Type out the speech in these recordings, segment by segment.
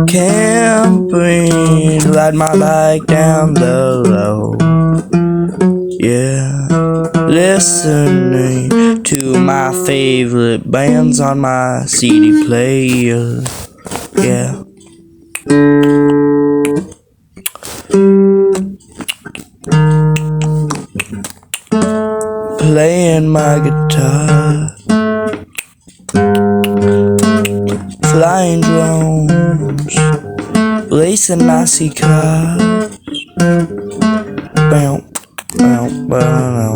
Camping, ride my bike down the road. Yeah, listening to my favorite bands on my CD player. Yeah. Playing my guitar, flying drones, racing Nazi cars. Bow, bow, bow,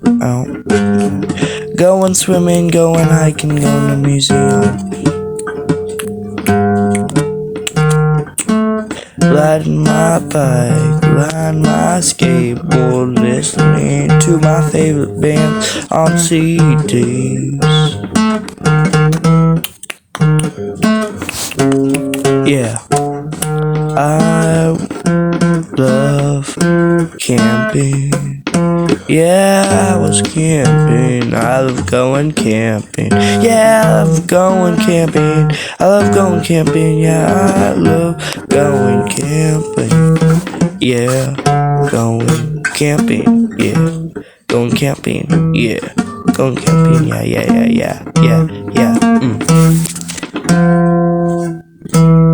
bow. Going swimming, going hiking, going to museum. Riding my bike, riding my skateboard, listening to my favorite band on CDs. Yeah, I love camping. Yeah, I was camping. I love going camping. Yeah, I love going camping. I love going camping. Yeah, I love going camping. Yeah, going camping. Yeah, going camping. Yeah, going camping. Yeah, yeah, yeah, yeah, yeah, yeah.